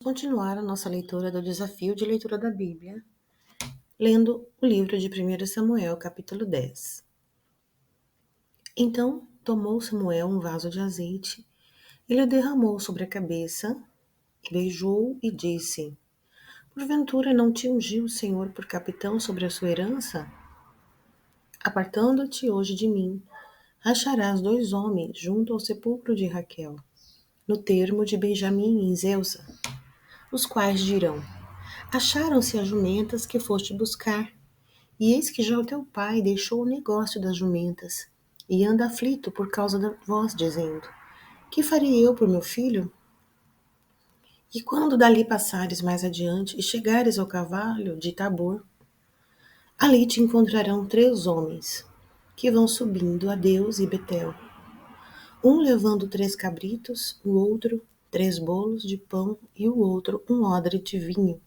Continuar a nossa leitura do desafio de leitura da Bíblia, lendo o livro de 1 Samuel, capítulo 10. Então tomou Samuel um vaso de azeite, e o derramou sobre a cabeça, beijou e disse: Porventura não te ungiu o Senhor por capitão sobre a sua herança? Apartando-te hoje de mim, acharás 2 homens junto ao sepulcro de Raquel, no termo de Benjamim em Zelza, os quais dirão: Acharam-se as jumentas que foste buscar. E eis que já o teu pai deixou o negócio das jumentas, e anda aflito por causa da vós, dizendo: Que farei eu por meu filho? E quando dali passares mais adiante e chegares ao cavalo de Tabor, ali te encontrarão 3 homens, que vão subindo a Deus e Betel, um levando 3 cabritos, o outro 3 bolos de pão e o outro um odre de vinho.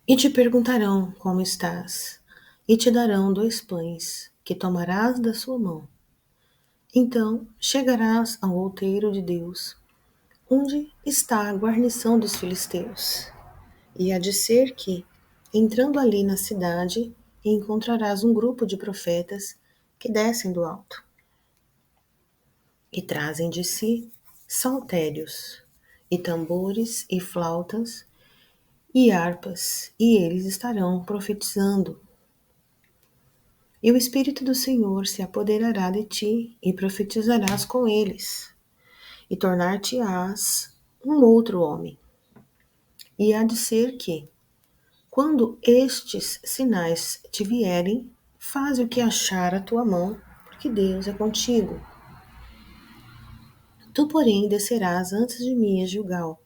E te perguntarão como estás, e te darão 2 pães, que tomarás da sua mão. Então chegarás ao outeiro de Deus, onde está a guarnição dos filisteus. E há de ser que, entrando ali na cidade, encontrarás um grupo de profetas que descem do alto e trazem de si saltérios, e tambores, e flautas, e harpas, e eles estarão profetizando. E o Espírito do Senhor se apoderará de ti, e profetizarás com eles, e tornar-te-ás um outro homem. E há de ser que, quando estes sinais te vierem, faze o que achar a tua mão, porque Deus é contigo. Tu, porém, descerás antes de mim a Gilgal.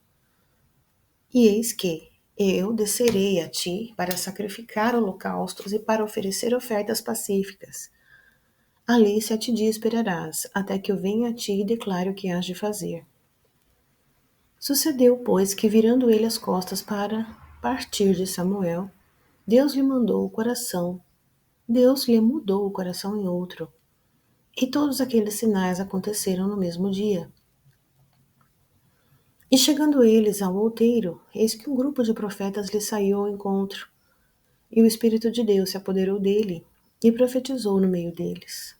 E eis que eu descerei a ti para sacrificar holocaustos e para oferecer ofertas pacíficas. Ali 7 dias esperarás, até que eu venha a ti e declare o que hás de fazer. Sucedeu, pois, que virando ele as costas para partir de Samuel, Deus lhe mudou o coração em outro. E todos aqueles sinais aconteceram no mesmo dia. E chegando eles ao outeiro, eis que um grupo de profetas lhe saiu ao encontro. E o Espírito de Deus se apoderou dele e profetizou no meio deles.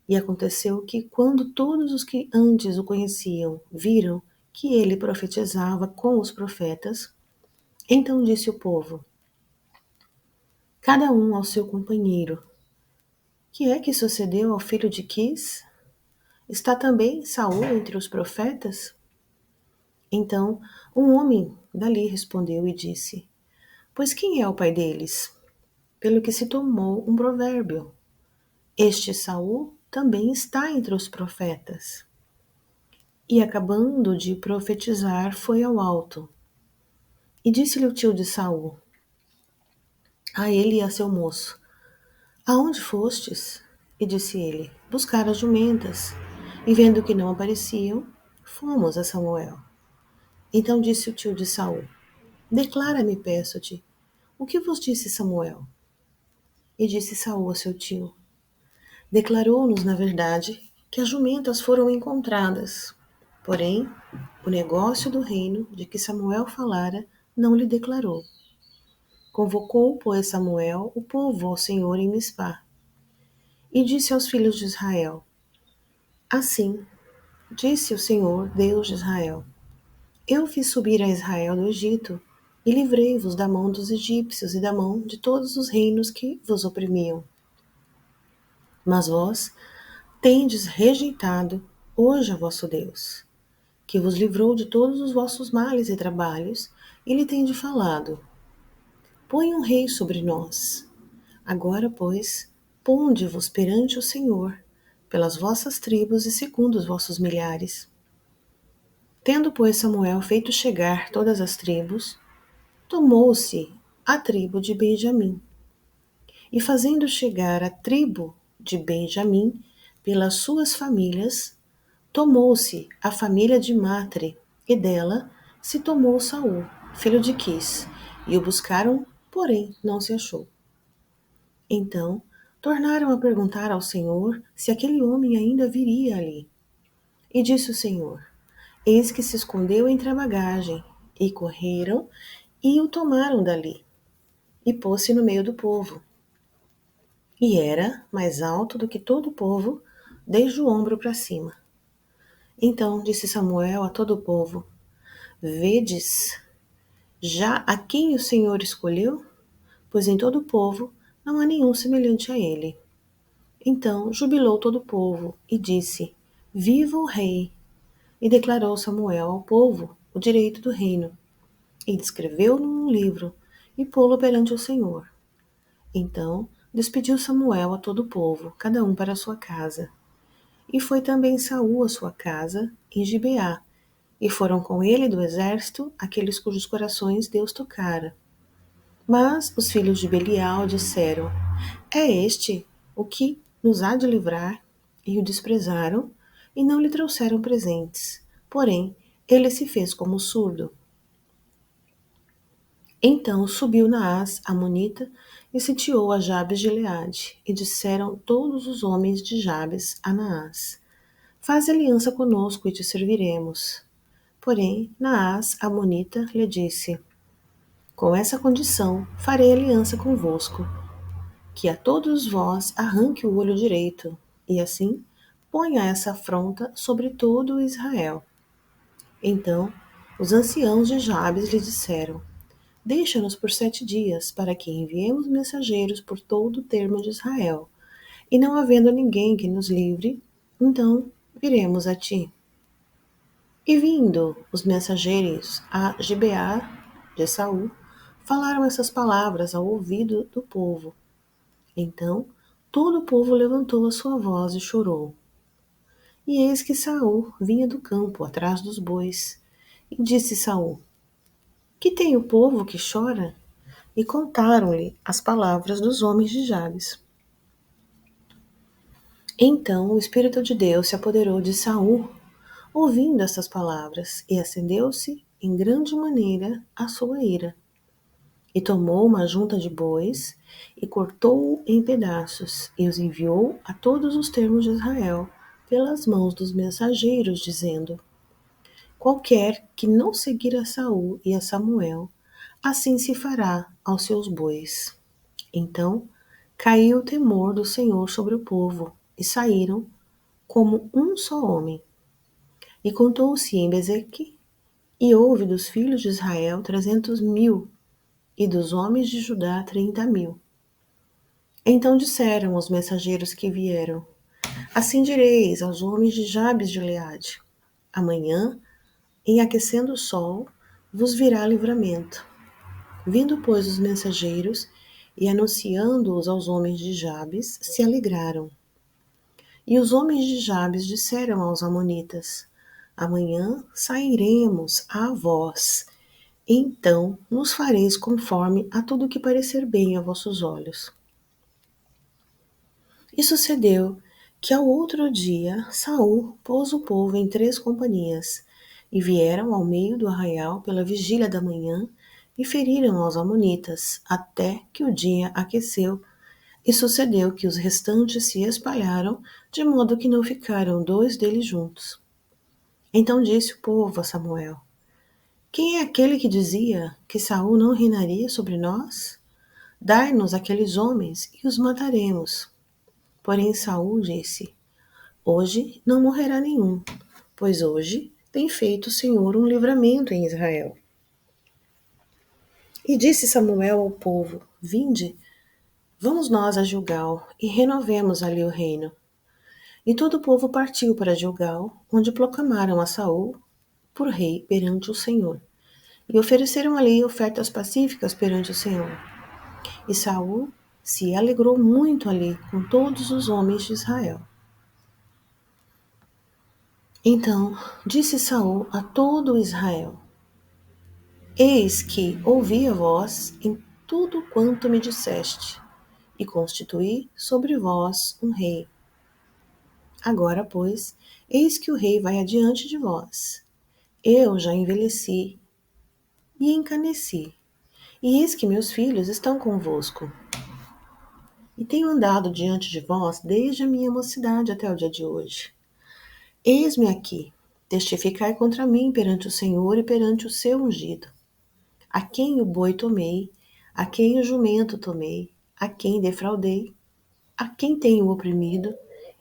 E aconteceu que, quando todos os que antes o conheciam viram que ele profetizava com os profetas, então disse o povo, cada um ao seu companheiro: Que é que sucedeu ao filho de Quis? Está também Saul entre os profetas? Então um homem dali respondeu e disse: Pois quem é o pai deles? Pelo que se tomou um provérbio: Este Saul também está entre os profetas. E acabando de profetizar, foi ao alto. E disse-lhe o tio de Saul, a ele e a seu moço: Aonde fostes? E disse ele: Buscar as jumentas. E vendo que não apareciam, fomos a Samuel. Então disse o tio de Saul: Declara-me, peço-te, o que vos disse Samuel? E disse Saul a seu tio: Declarou-nos, na verdade, que as jumentas foram encontradas. Porém, o negócio do reino de que Samuel falara não lhe declarou. Convocou, pois, Samuel o povo ao Senhor em Mispá. E disse aos filhos de Israel: Assim disse o Senhor, Deus de Israel: Eu fiz subir a Israel do Egito, e livrei-vos da mão dos egípcios e da mão de todos os reinos que vos oprimiam. Mas vós tendes rejeitado hoje a vosso Deus, que vos livrou de todos os vossos males e trabalhos, e lhe tende falado: Põe um rei sobre nós. Agora, pois, ponde-vos perante o Senhor, pelas vossas tribos e segundo os vossos milhares. Tendo, pois, Samuel feito chegar todas as tribos, tomou-se a tribo de Benjamim. E fazendo chegar a tribo de Benjamim pelas suas famílias, tomou-se a família de Matre, e dela se tomou Saul, filho de Quis, e o buscaram, porém não se achou. Então tornaram a perguntar ao Senhor se aquele homem ainda viria ali. E disse o Senhor: eis que se escondeu entre a bagagem, e correram e o tomaram dali, e pôs-se no meio do povo. E era mais alto do que todo o povo, desde o ombro para cima. Então disse Samuel a todo o povo: Vedes já a quem o Senhor escolheu? Pois em todo o povo não há nenhum semelhante a ele. Então jubilou todo o povo e disse: Viva o rei! E declarou Samuel ao povo o direito do reino, e descreveu num livro e pô-lo perante o Senhor. Então despediu Samuel a todo o povo, cada um para a sua casa. E foi também Saul à sua casa, em Gibeá, e foram com ele do exército aqueles cujos corações Deus tocara. Mas os filhos de Belial disseram: É este o que nos há de livrar? E o desprezaram, e não lhe trouxeram presentes. Porém, ele se fez como surdo. Então subiu Naás, amonita, e sitiou a Jabes de Gileade. E disseram todos os homens de Jabes a Naás: Faz aliança conosco e te serviremos. Porém, Naás, amonita, lhe disse: Com essa condição farei aliança convosco, que a todos vós arranque o olho direito, e assim ponha essa afronta sobre todo Israel. Então os anciãos de Jabes lhe disseram: Deixa-nos por 7 dias, para que enviemos mensageiros por todo o termo de Israel. E não havendo ninguém que nos livre, então viremos a ti. E vindo os mensageiros a Gibeá de Saul, falaram essas palavras ao ouvido do povo. Então todo o povo levantou a sua voz e chorou. E eis que Saul vinha do campo atrás dos bois. E disse Saul: Que tem o povo que chora? E contaram-lhe as palavras dos homens de Jabes. Então o Espírito de Deus se apoderou de Saul, ouvindo estas palavras, e acendeu-se em grande maneira a sua ira. E tomou uma junta de bois, e cortou-o em pedaços, e os enviou a todos os termos de Israel, pelas mãos dos mensageiros, dizendo: Qualquer que não seguir a Saul e a Samuel, assim se fará aos seus bois. Então caiu o temor do Senhor sobre o povo, e saíram como um só homem. E contou-se em Bezeque, e houve dos filhos de Israel 300.000, e dos homens de Judá 30.000. Então disseram os mensageiros que vieram: Assim direis aos homens de Jabes de Gileade: Amanhã, em aquecendo o sol, vos virá livramento. Vindo, pois, os mensageiros e anunciando-os aos homens de Jabes, se alegraram. E os homens de Jabes disseram aos amonitas: Amanhã sairemos a vós. Então nos fareis conforme a tudo que parecer bem a vossos olhos. E sucedeu que ao outro dia Saul pôs o povo em 3 companhias, e vieram ao meio do arraial pela vigília da manhã, e feriram aos amonitas, até que o dia aqueceu, e sucedeu que os restantes se espalharam, de modo que não ficaram 2 deles juntos. Então disse o povo a Samuel: Quem é aquele que dizia que Saul não reinaria sobre nós? Dai-nos aqueles homens e os mataremos. Porém Saul disse: Hoje não morrerá nenhum, pois hoje tem feito o Senhor um livramento em Israel. E disse Samuel ao povo: Vinde, vamos nós a Gilgal e renovemos ali o reino. E todo o povo partiu para Gilgal, onde proclamaram a Saul por rei perante o Senhor, e ofereceram ali ofertas pacíficas perante o Senhor. E Saul se alegrou muito ali com todos os homens de Israel. Então disse Saul a todo Israel: Eis que ouvi a voz em tudo quanto me disseste, e constituí sobre vós um rei. Agora, pois, eis que o rei vai adiante de vós. Eu já envelheci e encaneci, e eis que meus filhos estão convosco. E tenho andado diante de vós desde a minha mocidade até o dia de hoje. Eis-me aqui, Testificai contra mim perante o Senhor e perante o seu ungido. A quem o boi tomei, a quem o jumento tomei, a quem defraudei, a quem tenho oprimido,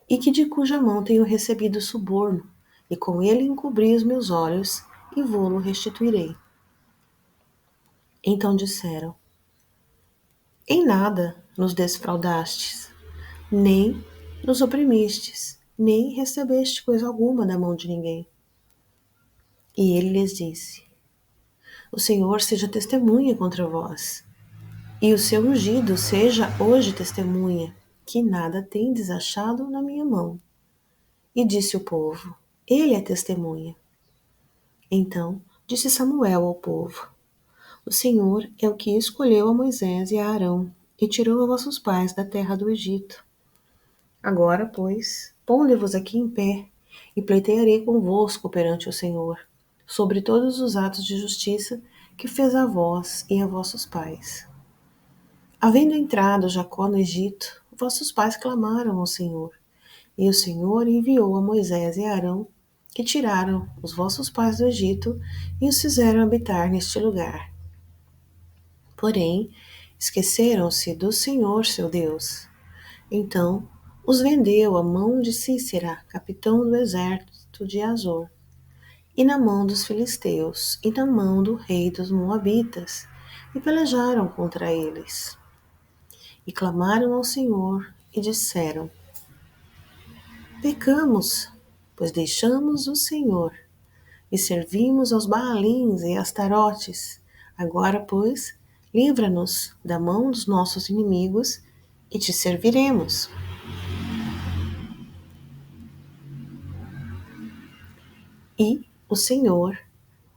e que de cuja mão tenho recebido suborno, e com ele encobri os meus olhos, e vô-lo restituirei. Então disseram: Em nada nos desfraudastes, nem nos oprimistes, nem recebeste coisa alguma da mão de ninguém. E ele lhes disse: O Senhor seja testemunha contra vós, e o seu ungido seja hoje testemunha, que nada tendes achado na minha mão. E disse o povo: Ele é testemunha. Então disse Samuel ao povo: O Senhor é o que escolheu a Moisés e a Arão, e tirou a vossos pais da terra do Egito. Agora, pois, ponde-vos aqui em pé, e pleitearei convosco perante o Senhor, sobre todos os atos de justiça que fez a vós e a vossos pais. Havendo entrado Jacó no Egito, vossos pais clamaram ao Senhor, e o Senhor enviou a Moisés e a Arão, que tiraram os vossos pais do Egito e os fizeram habitar neste lugar. Porém, esqueceram-se do Senhor seu Deus. Então os vendeu à mão de Sísera, capitão do exército de Azor, e na mão dos filisteus, e na mão do rei dos moabitas, e pelejaram contra eles. E clamaram ao Senhor, e disseram: Pecamos, pois deixamos o Senhor, e servimos aos Baalins e Astarotes. Agora, pois, livra-nos da mão dos nossos inimigos, e te serviremos. E o Senhor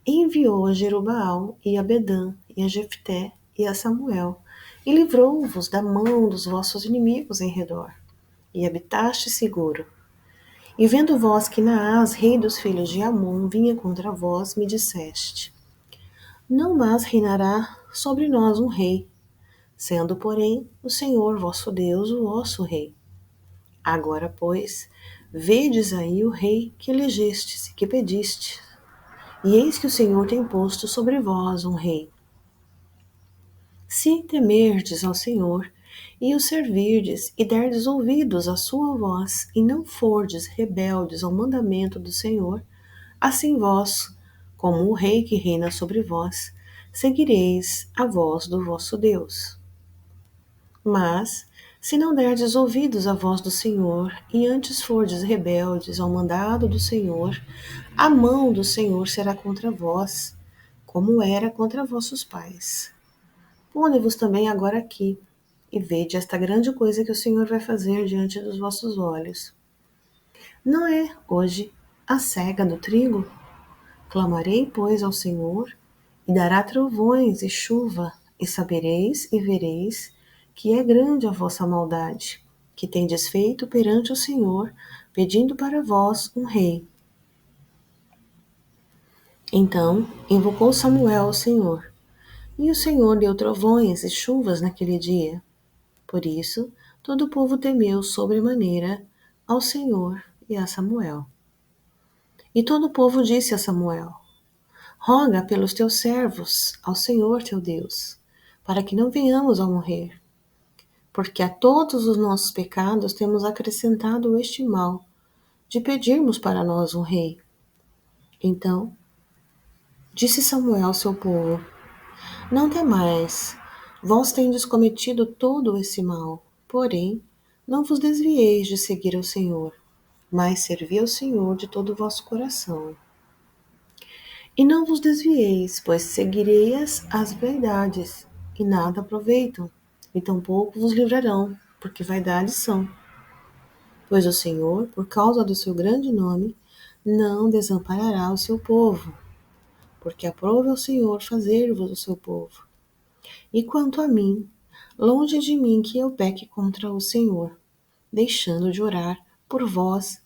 enviou a Jerubaal e a Bedã e a Jefté e a Samuel, e livrou-vos da mão dos vossos inimigos em redor, e habitaste seguro. E vendo vós que Naás, rei dos filhos de Amon, vinha contra vós, me disseste: Não mais reinará sobre nós um rei, sendo, porém, o Senhor vosso Deus o vosso rei. Agora, pois, vedes aí o rei que elegestes e que pedistes, e eis que o Senhor tem posto sobre vós um rei. Se temerdes ao Senhor, e o servirdes, e derdes ouvidos à sua voz, e não fordes rebeldes ao mandamento do Senhor, assim vós, como o rei que reina sobre vós, seguireis a voz do vosso Deus. Mas, se não derdes ouvidos à voz do Senhor, e antes fordes rebeldes ao mandado do Senhor, a mão do Senhor será contra vós, como era contra vossos pais. Ponde-vos também agora aqui, e vede esta grande coisa que o Senhor vai fazer diante dos vossos olhos. Não é hoje a cega do trigo? Clamarei, pois, ao Senhor, e dará trovões e chuva, e sabereis e vereis que é grande a vossa maldade, que tendes feito perante o Senhor, pedindo para vós um rei. Então invocou Samuel ao Senhor, e o Senhor deu trovões e chuvas naquele dia. Por isso, todo o povo temeu sobremaneira ao Senhor e a Samuel. E todo o povo disse a Samuel: Roga pelos teus servos ao Senhor teu Deus, para que não venhamos a morrer. Porque a todos os nossos pecados temos acrescentado este mal, de pedirmos para nós um rei. Então disse Samuel ao seu povo: Não temais, vós tendes cometido todo esse mal, porém, não vos desvieis de seguir ao Senhor, mas servi ao Senhor de todo o vosso coração. E não vos desvieis, pois seguireis as vaidades, e nada aproveitam, e tampouco vos livrarão, porque vaidades são. Pois o Senhor, por causa do seu grande nome, não desamparará o seu povo, porque aprove ao Senhor fazer-vos o seu povo. E quanto a mim, longe de mim que eu peque contra o Senhor, deixando de orar por vós.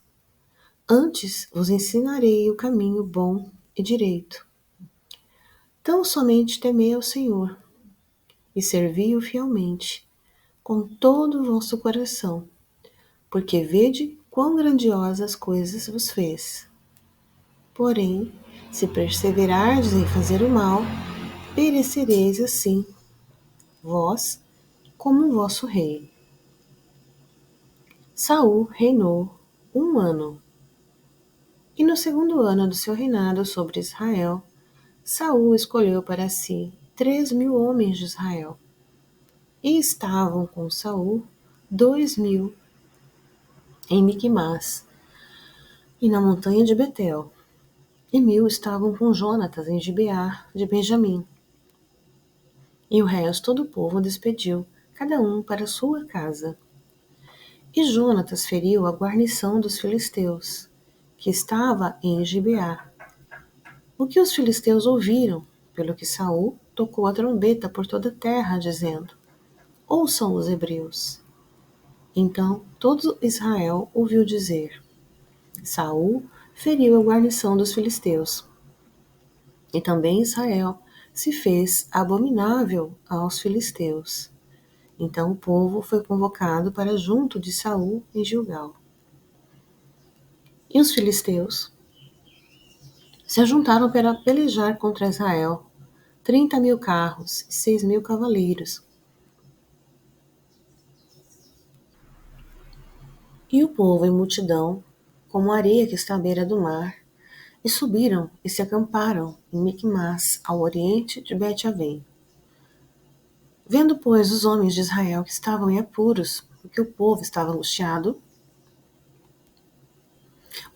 Antes vos ensinarei o caminho bom e direito. Tão somente temei ao Senhor, e servi-o fielmente, com todo o vosso coração, porque vede quão grandiosas coisas vos fez. Porém, se perseverardes em fazer o mal, perecereis assim, vós como o vosso rei. Saul reinou 1 ano. E no segundo ano do seu reinado sobre Israel, Saul escolheu para si 3.000 homens de Israel. E estavam com Saul 2.000 em Miquimás e na montanha de Betel, e 1.000 estavam com Jonatas em Gibeá de Benjamim. E o resto do povo despediu, cada um para sua casa. E Jonatas feriu a guarnição dos filisteus, que estava em Gibeá. O que os filisteus ouviram, pelo que Saul tocou a trombeta por toda a terra, dizendo: Ouçam os hebreus. Então todo Israel ouviu dizer: Saul feriu a guarnição dos filisteus. E também Israel se fez abominável aos filisteus. Então o povo foi convocado para junto de Saul em Gilgal. E os filisteus se ajuntaram para pelejar contra Israel, 30.000 carros e 6.000 cavaleiros. E o povo em multidão, como a areia que está à beira do mar, e subiram e se acamparam em Micmás, ao oriente de Bet-Avém. Vendo, pois, os homens de Israel que estavam em apuros, porque o povo estava angustiado,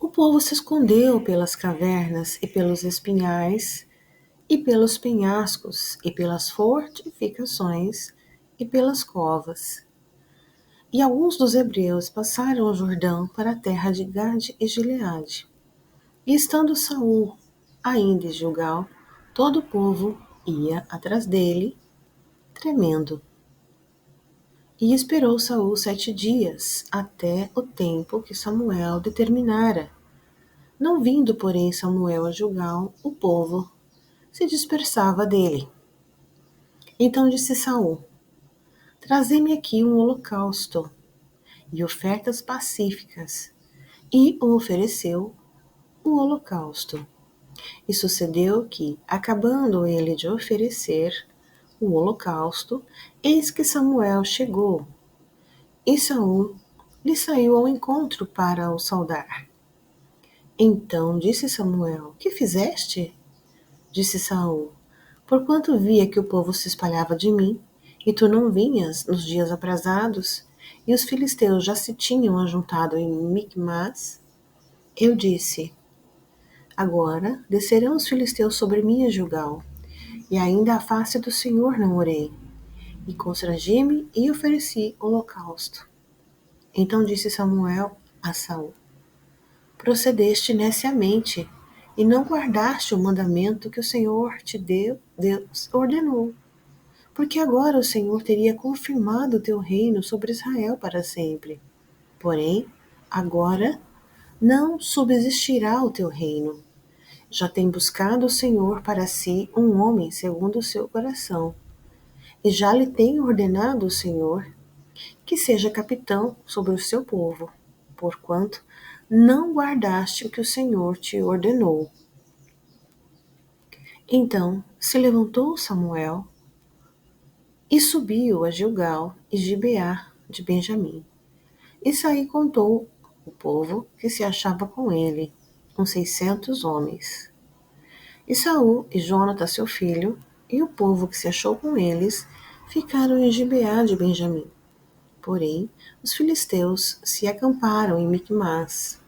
o povo se escondeu pelas cavernas e pelos espinhais, e pelos penhascos, e pelas fortificações, e pelas covas. E alguns dos hebreus passaram o Jordão para a terra de Gade e Gileade. E estando Saul ainda em Gilgal, todo o povo ia atrás dele, tremendo. E esperou Saul 7 dias, até o tempo que Samuel determinara. Não vindo, porém, Samuel a Gilgal, o povo se dispersava dele. Então disse Saul: Trazei-me aqui um holocausto e ofertas pacíficas. E o ofereceu o holocausto. E sucedeu que, acabando ele de oferecer o holocausto, eis que Samuel chegou, e Saul lhe saiu ao encontro para o saudar. Então disse Samuel: Que fizeste? Disse Saul: Porquanto via que o povo se espalhava de mim, e tu não vinhas nos dias aprazados, e os filisteus já se tinham ajuntado em Micmás, eu disse: Agora descerão os filisteus sobre mim a Gilgal, e ainda a face do Senhor não orei. E constrangi-me e ofereci holocausto. Então disse Samuel a Saul: Procedeste neciamente, e não guardaste o mandamento que o Senhor te deu, Deus ordenou. Porque agora o Senhor teria confirmado o teu reino sobre Israel para sempre. Porém, agora não subsistirá o teu reino. Já tem buscado o Senhor para si um homem segundo o seu coração, e já lhe tem ordenado o Senhor que seja capitão sobre o seu povo, porquanto não guardaste o que o Senhor te ordenou. Então se levantou Samuel e subiu a Gilgal e Gibeá de Benjamim. E saí contou o povo que se achava com ele, uns 600 homens. E Saul e Jonatas seu filho, e o povo que se achou com eles, ficaram em Gibeá de Benjamim. Porém, os filisteus se acamparam em Micmás.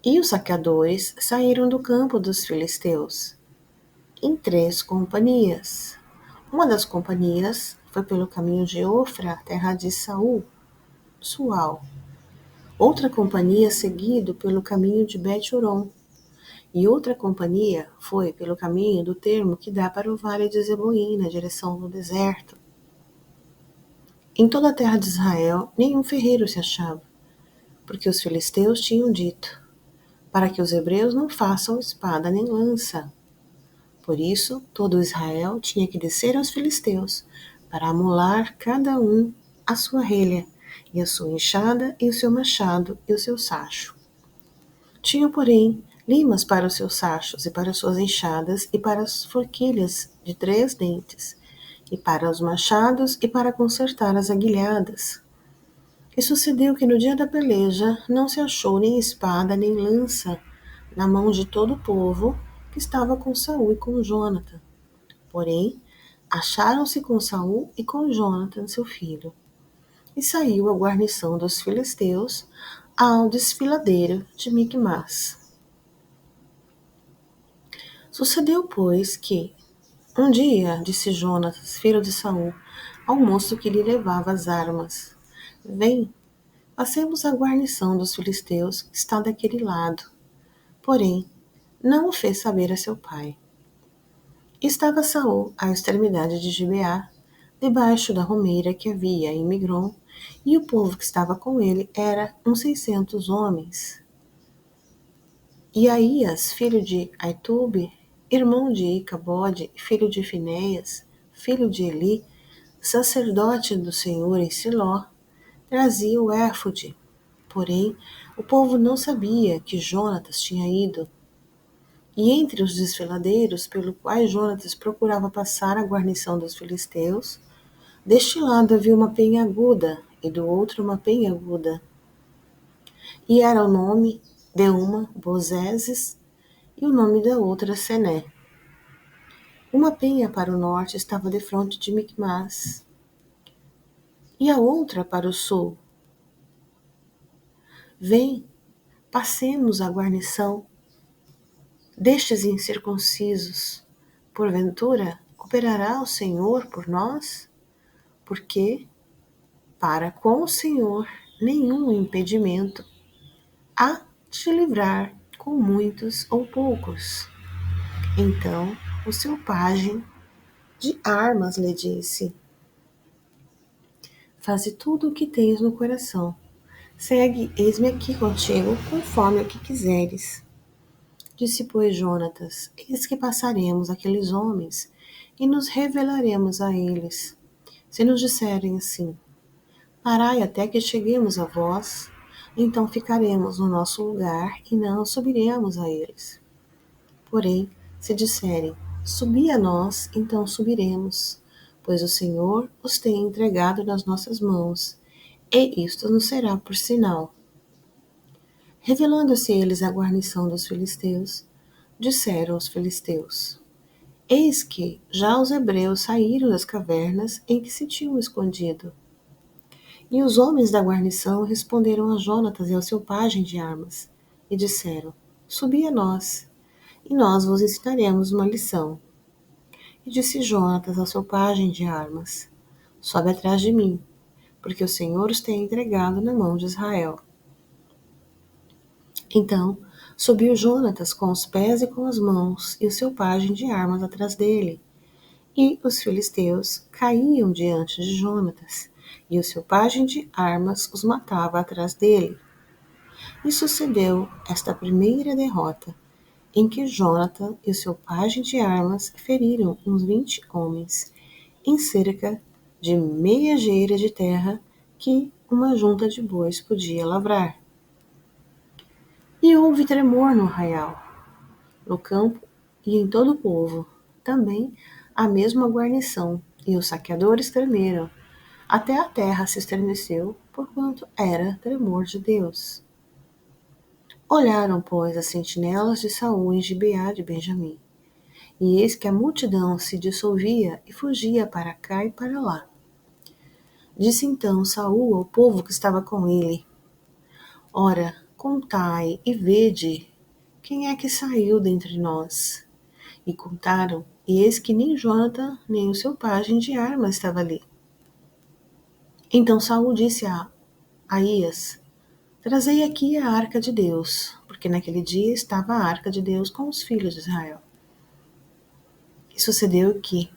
E os saqueadores saíram do campo dos filisteus, em 3 companhias. Uma das companhias foi pelo caminho de Ofra, terra de Saul, Sual. Outra companhia seguido pelo caminho de Bet-Horon. E outra companhia foi pelo caminho do termo que dá para o vale de Zeboim, na direção do deserto. Em toda a terra de Israel, nenhum ferreiro se achava, porque os filisteus tinham dito, para que os hebreus não façam espada nem lança. Por isso, todo Israel tinha que descer aos filisteus, para amolar cada um a sua relha, e a sua enxada, e o seu machado, e o seu sacho. Tinham, porém, limas para os seus sachos, e para as suas enxadas, e para as forquilhas de 3 dentes, e para os machados, e para consertar as aguilhadas. E sucedeu que no dia da peleja não se achou nem espada nem lança na mão de todo o povo que estava com Saul e com Jonathan. Porém, acharam-se com Saul e com Jonathan, seu filho. E saiu a guarnição dos filisteus ao desfiladeiro de Micmas. Sucedeu, pois, que um dia disse Jonatas, filho de Saul, ao moço que lhe levava as armas: Vem, passemos a guarnição dos filisteus que está daquele lado. Porém, não o fez saber a seu pai. Estava Saul à extremidade de Gibeá, debaixo da romeira que havia em Migron, e o povo que estava com ele era uns 600 homens. E Aías, filho de Aitube, irmão de Icabode, filho de Finéias, filho de Eli, sacerdote do Senhor em Siló, trazia o éfode. Porém, o povo não sabia que Jonatas tinha ido. E entre os desfiladeiros, pelo quais Jonatas procurava passar a guarnição dos filisteus, deste lado havia uma penha aguda, e do outro uma penha aguda. E era o nome de uma Bozeses, e o nome da outra Sené. Uma penha para o norte estava defronte de Micmas, e a outra para o sul. Vem, passemos a guarnição destes incircuncisos. Porventura, operará o Senhor por nós? Porque, para com o Senhor, nenhum impedimento há de te livrar com muitos ou poucos. Então, o seu pajem de armas lhe disse: Faze tudo o que tens no coração. Segue, eis-me aqui contigo, conforme o que quiseres. Disse, pois, Jonatas: Eis que passaremos aqueles homens e nos revelaremos a eles. Se nos disserem assim: Parai até que cheguemos a vós, então ficaremos no nosso lugar e não subiremos a eles. Porém, se disserem: Subi a nós, então subiremos, pois o Senhor os tem entregado nas nossas mãos, e isto nos será por sinal. Revelando-se eles à guarnição dos filisteus, disseram os filisteus: Eis que já os hebreus saíram das cavernas em que se tinham escondido. E os homens da guarnição responderam a Jonatas e ao seu pajem de armas, e disseram: Subi a nós, e nós vos ensinaremos uma lição. E disse Jonatas ao seu pajem de armas: Sobe atrás de mim, porque o Senhor os tem entregado na mão de Israel. Então subiu Jonatas com os pés e com as mãos, e o seu pajem de armas atrás dele. E os filisteus caíam diante de Jonatas, e o seu pajem de armas os matava atrás dele. E sucedeu esta primeira derrota, em que Jonathan e o seu pajem de armas feriram uns 20 homens, em cerca de meia geira de terra que uma junta de bois podia lavrar. E houve tremor no arraial, no campo e em todo o povo, também a mesma guarnição, e os saqueadores tremeram, até a terra se estremeceu, porquanto era tremor de Deus. Olharam, pois, as sentinelas de Saul em Gibeá de Benjamim, e eis que a multidão se dissolvia e fugia para cá e para lá. Disse então Saul ao povo que estava com ele: Ora, contai e vede quem é que saiu dentre nós. E contaram, e eis que nem Jonathan, nem o seu pajem de armas estava ali. Então Saul disse a Aías: Trazei aqui a arca de Deus, porque naquele dia estava a arca de Deus com os filhos de Israel. E sucedeu que,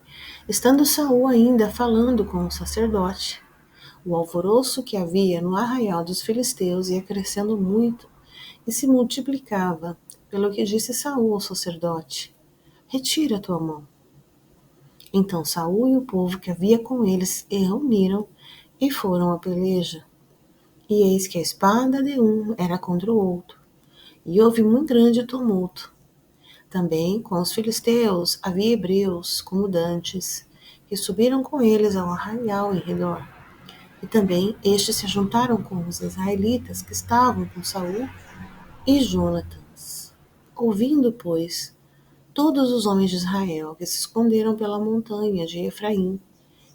estando Saul ainda falando com o sacerdote, o alvoroço que havia no arraial dos filisteus ia crescendo muito e se multiplicava, pelo que disse Saul ao sacerdote: Retira a tua mão. Então Saul e o povo que havia com eles se reuniram e foram à peleja. E eis que a espada de um era contra o outro, e houve muito grande tumulto. Também com os filisteus havia hebreus, como dantes, que subiram com eles ao arraial em redor. E também estes se juntaram com os israelitas que estavam com Saul e Jonatas. Ouvindo, pois, todos os homens de Israel que se esconderam pela montanha de Efraim,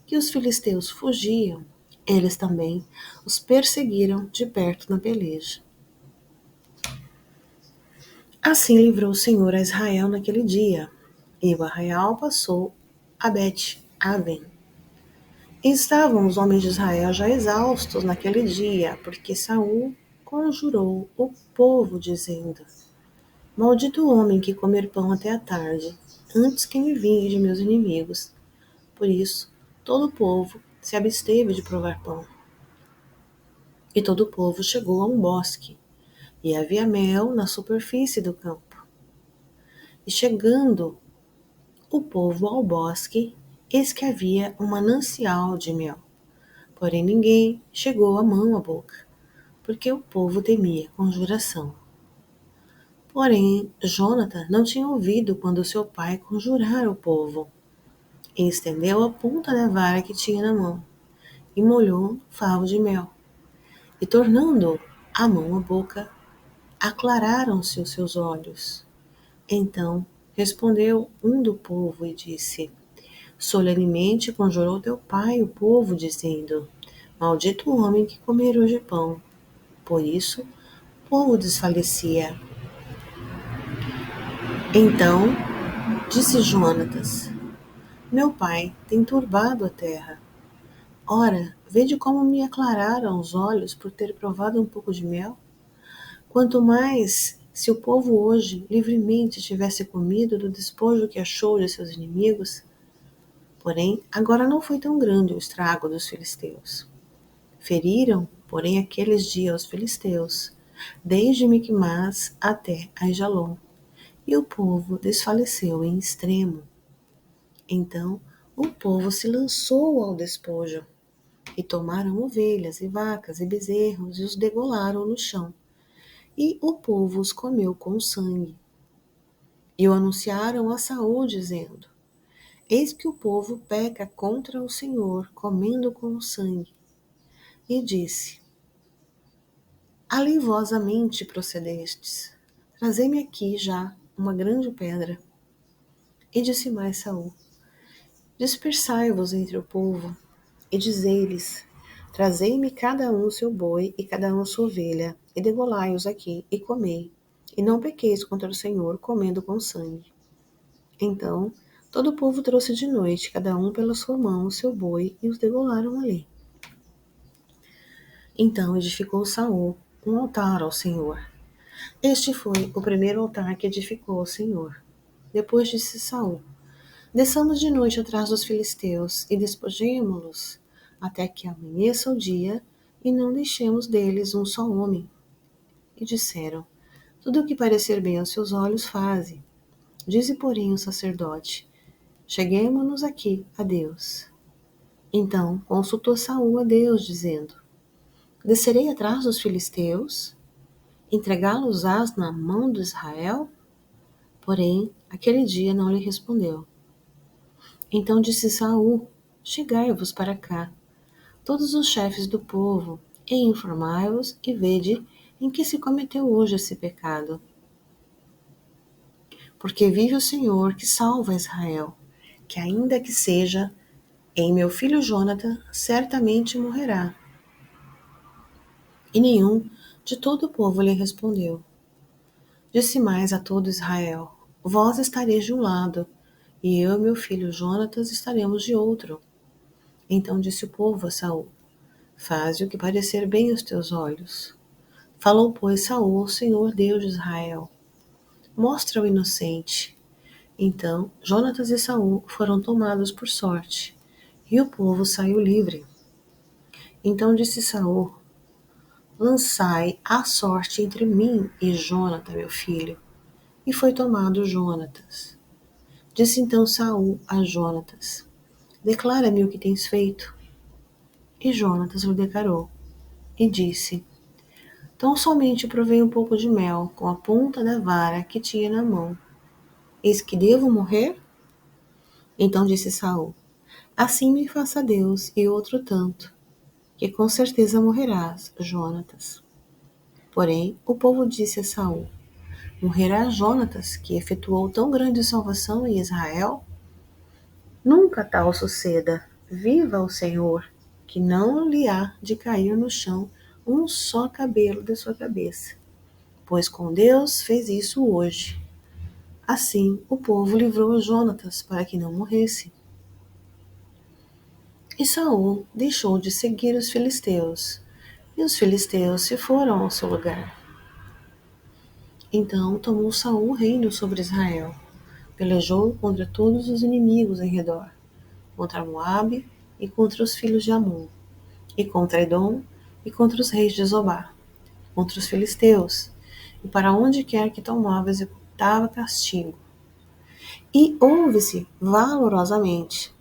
que os filisteus fugiam, eles também os perseguiram de perto na peleja. Assim livrou o Senhor a Israel naquele dia, e o arraial passou a Bet-Aven. E estavam os homens de Israel já exaustos naquele dia, porque Saul conjurou o povo, dizendo: Maldito o homem que comer pão até a tarde, antes que me vingue de meus inimigos. Por isso, todo o povo se absteve de provar pão. E todo o povo chegou a um bosque, e havia mel na superfície do campo. E chegando o povo ao bosque, eis que havia um manancial de mel. Porém ninguém chegou a mão à boca, porque o povo temia conjuração. Porém, Jonathan não tinha ouvido quando seu pai conjurara o povo, e estendeu a ponta da vara que tinha na mão, e molhou um favo de mel. E tornando a mão à boca, aclararam-se os seus olhos. Então respondeu um do povo e disse: Solenemente conjurou teu pai o povo, dizendo: Maldito o homem que comer hoje pão. Por isso, o povo desfalecia. Então disse Jonatas: Meu pai tem turbado a terra. Ora, vede como me aclararam os olhos por ter provado um pouco de mel? Quanto mais se o povo hoje livremente tivesse comido do despojo que achou de seus inimigos. Porém, agora não foi tão grande o estrago dos filisteus. Feriram, porém, aqueles dias os filisteus, desde Micmas até Aijalon, e o povo desfaleceu em extremo. Então o povo se lançou ao despojo, e tomaram ovelhas e vacas e bezerros e os degolaram no chão, e o povo os comeu com sangue. E o anunciaram a Saul, dizendo: Eis que o povo peca contra o Senhor, comendo com o sangue. E disse: Alivosamente procedestes. Trazei-me aqui já uma grande pedra. E disse mais Saul: Dispersai-vos entre o povo, e dizei-lhes: Trazei-me cada um o seu boi e cada um a sua ovelha, e degolai-os aqui, e comei, e não pequeis contra o Senhor, comendo com sangue. Então todo o povo trouxe de noite, cada um pela sua mão, o seu boi, e os degolaram ali. Então edificou Saul um altar ao Senhor. Este foi o primeiro altar que edificou ao Senhor. Depois disse Saul: Desçamos de noite atrás dos filisteus e despojemo-los, até que amanheça o dia, e não deixemos deles um só homem. E disseram: Tudo o que parecer bem aos seus olhos, faze. Dize, porém, o sacerdote: Cheguemo-nos aqui a Deus. Então consultou Saul a Deus, dizendo: Descerei atrás dos filisteus? Entregá-los-ás na mão de Israel? Porém, aquele dia não lhe respondeu. Então disse Saul: Chegai-vos para cá, todos os chefes do povo, e informai-vos e vede em que se cometeu hoje esse pecado. Porque vive o Senhor que salva Israel, que ainda que seja em meu filho Jonathan, certamente morrerá. E nenhum de todo o povo lhe respondeu. Disse mais a todo Israel: Vós estareis de um lado, e eu e meu filho Jonatas estaremos de outro. Então disse o povo a Saul: Faze o que parecer bem aos teus olhos. Falou, pois, Saul ao Senhor Deus de Israel: Mostra o inocente. Então Jonatas e Saul foram tomados por sorte, e o povo saiu livre. Então disse Saul: Lançai a sorte entre mim e Jonathan, meu filho. E foi tomado Jonatas. Disse então Saul a Jonatas: Declara-me o que tens feito. E Jonatas lhe declarou, e disse: Tão somente provei um pouco de mel com a ponta da vara que tinha na mão. Eis que devo morrer? Então disse Saul: Assim me faça Deus e outro tanto, que com certeza morrerás, Jonatas. Porém, o povo disse a Saul: Morrerá Jonatas, que efetuou tão grande salvação em Israel? Nunca tal suceda. Viva o Senhor, que não lhe há de cair no chão um só cabelo de sua cabeça. Pois com Deus fez isso hoje. Assim, o povo livrou Jonatas para que não morresse. E Saul deixou de seguir os filisteus, e os filisteus se foram ao seu lugar. Então tomou Saul o reino sobre Israel. Pelejou contra todos os inimigos em redor, contra Moabe e contra os filhos de Amon, e contra Edom e contra os reis de Zobá, contra os filisteus, e para onde quer que tomava executava castigo. E houve-se valorosamente,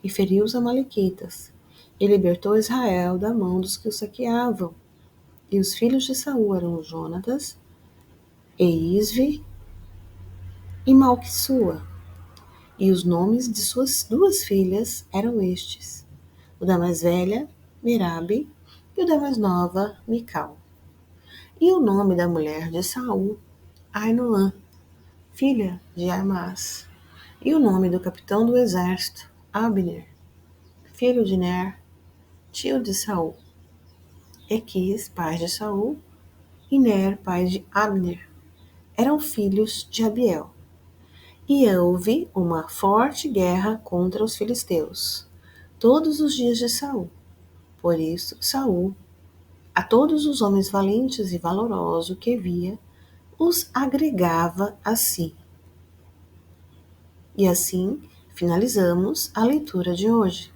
e feriu os amalequitas, e libertou Israel da mão dos que o saqueavam. E os filhos de Saul eram Jonatas, e Isvi e Malquissua. E os nomes de suas duas filhas eram estes: o da mais velha, Merabe, e o da mais nova, Mical. E o nome da mulher de Saul, Ainoã, filha de Amás. E o nome do capitão do exército, Abner, filho de Ner, tio de Saul. Equis, pai de Saul, e Ner, pai de Abner, eram filhos de Abiel. E houve uma forte guerra contra os filisteus, todos os dias de Saul. Por isso, Saul, a todos os homens valentes e valorosos que via, os agregava a si. E assim finalizamos a leitura de hoje.